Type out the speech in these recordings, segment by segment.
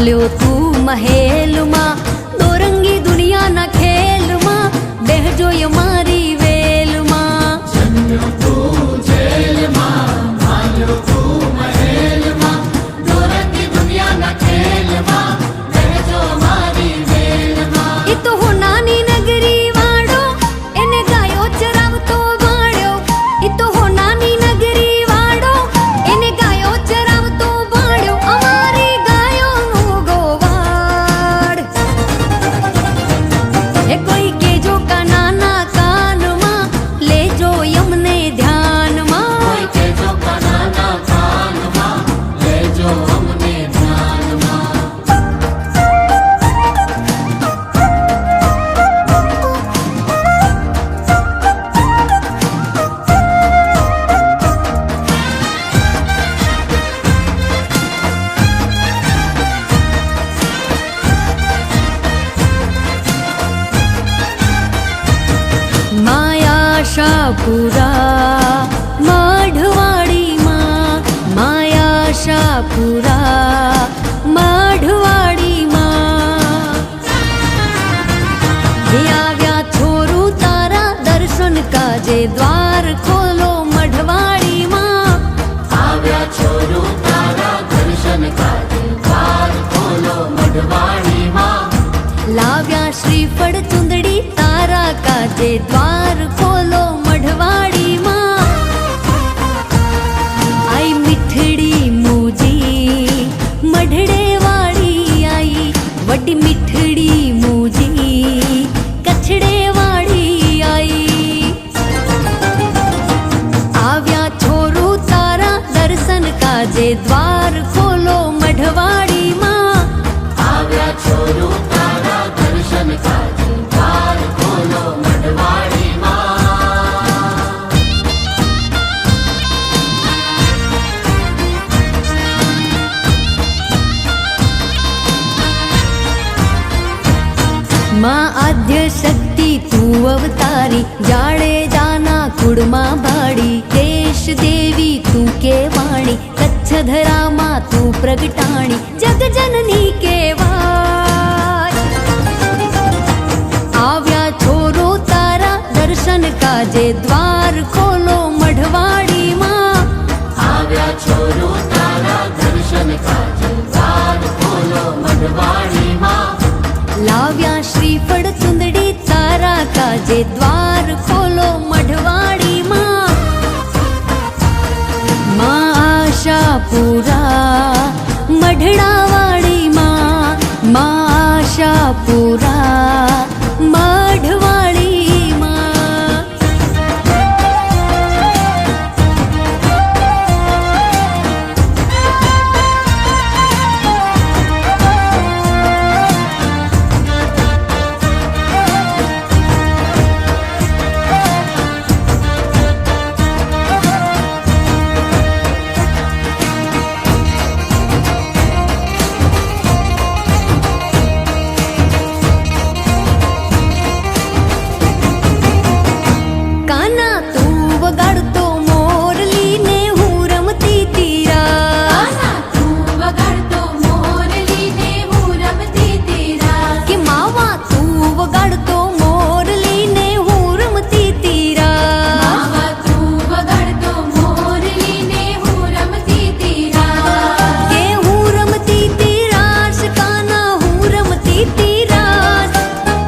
चाल्यो तू महेल मां दोरंगी दुनिया ना खेल मां बेहजो ये मारी वेल मां चाल्यो तू जेल मां चाल्यो तू महेल मां दोरंगी दुनिया ना खेल मां बेहजो मारी वेल मां ई तो हो नानी नगरी वाड़ो एने गायो चरावतो वाड़ो ई तो हो नानी नगरी वाड़ो एने गायो चरावतो वाड़ो अमारी गायो नु गोवाड़ ए कोई के जो का नाना कान मां ले जो यमने ध्यान मां कोई के जो का नाना कान मां ले जो हमने ध्यान मां माया शापुरा माढवाड़ी मां माया शापुरा माढवाड़ी मां व्या छोरू तारा दर्शन काजे द्वार खोलो मढवाड़ी मां आव्या छोरू तारा दर्शन काजे द्वार खोलो मढवाड़ी मां लाव्या श्रीफળ चुंदड़ी तारा काजे द्वार खोलो मढवाड़ी मां आई मिठड़ी मूजी मढड़े वाड़ी आई वड्डी मिठड़ी मूजी कछड़े वाड़ी आई आव्या छोरू तारा दर्शन काजे द्वार खोलो मढवाड़ी मां आव्या छोरू तारा दर्शन काजे द्वार खोलो मढवाड़ी मां मां आद्य शक्ति तू अवतारी जाड़े जाना कुड़मा बाड़ी देश देवी तू के वाणी कच्छ धरा मां तू प्रगटाणी जग जननी के वाज आव्या छोरो तारा दर्शन काजे द्वार खोलो मढवाड़ी मां आव्या छोरू तारा दर्शन काजे द्वार खोलो मढवाड़ी मां लाव्या श्रीफળ चुंदड़ी तारा काजे द्वार खोलो मढवाड़ी मां मां आशापुरा मढड़ावाड़ी मां मां आशापुरा मढवाड़ी मां काना तू वगाड़तो मोरली ने हूँ रमती तीरा काना तू वगाड़तो मोरली ने हूँ रमती तीरा कि मावा तू वगाड़तो मोरली ने हूँ रमती तीरा मावा तू वगाड़तो मोरली ने हूँ रमती तीरा के हूँ रमती तीरास काना हूँ रमती तीरास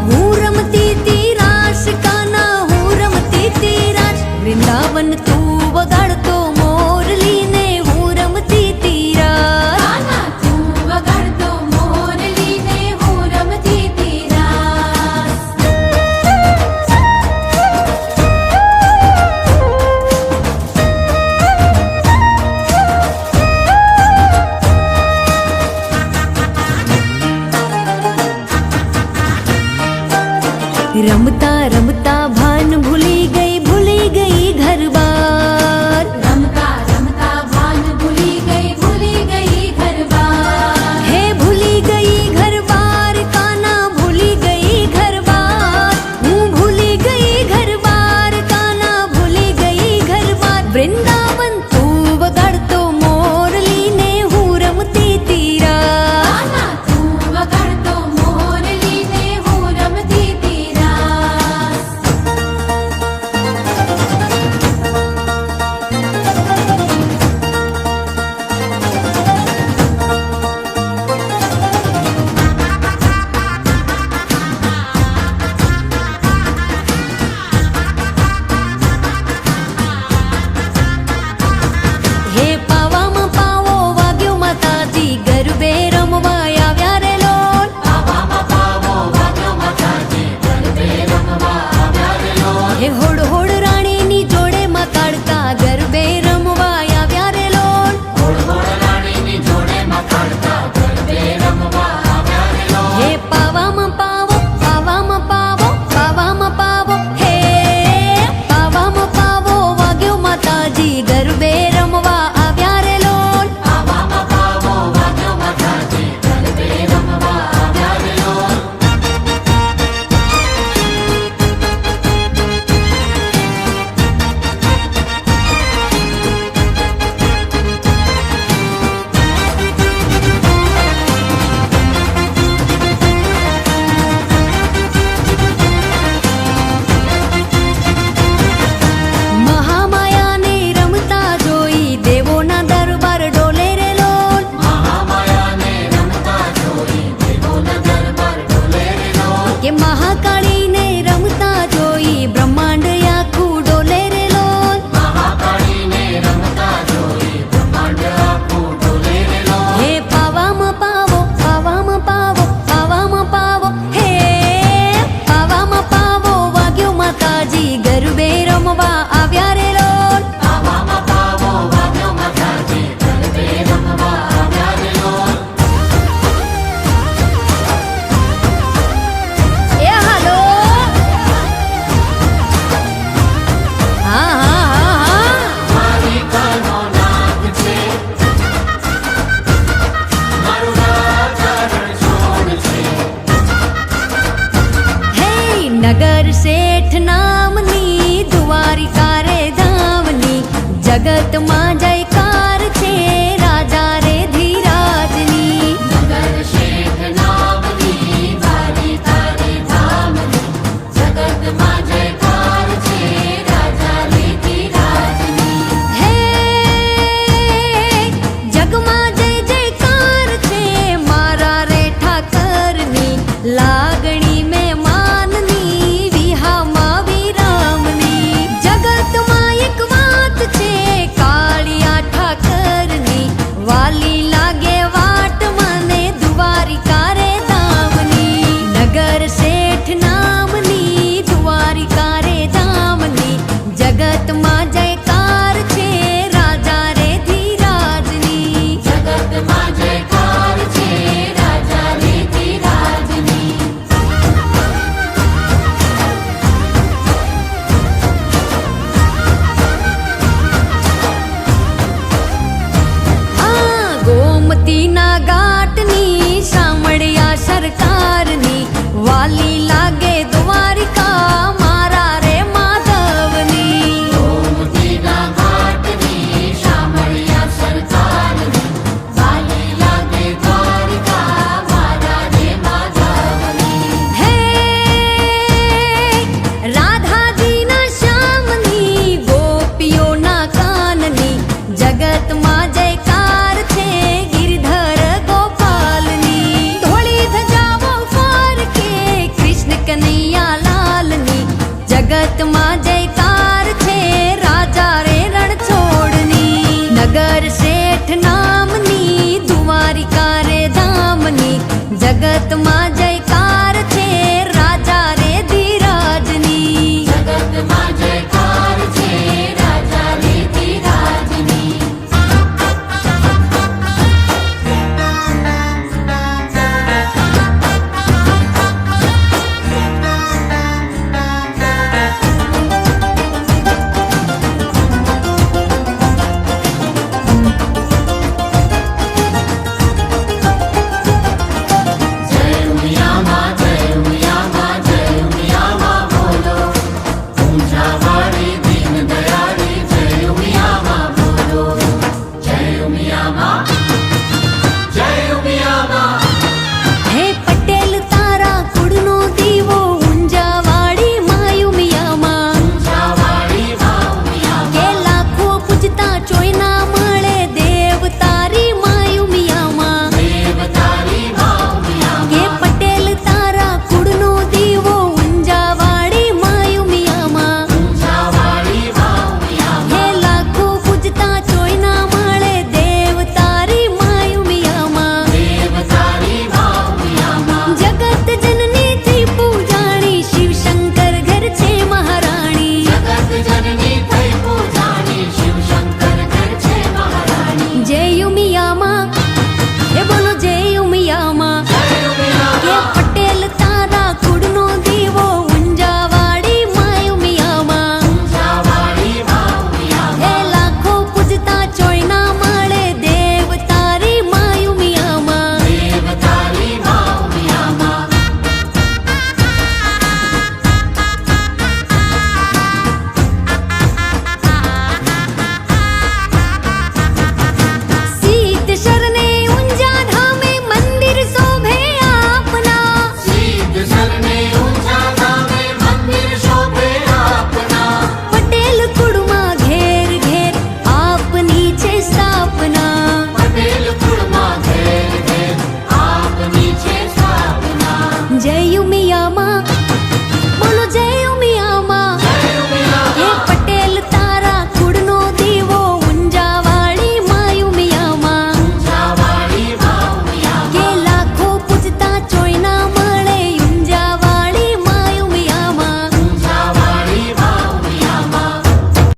हूँ रमती तीरास काना हूँ रमती तीरास वृंदावन तू वगाड़तो मोरली ने हूँ रमती तीरास काना तू वगाड़तो मोरली ने हूँ रमती तीरा रमता रमता भान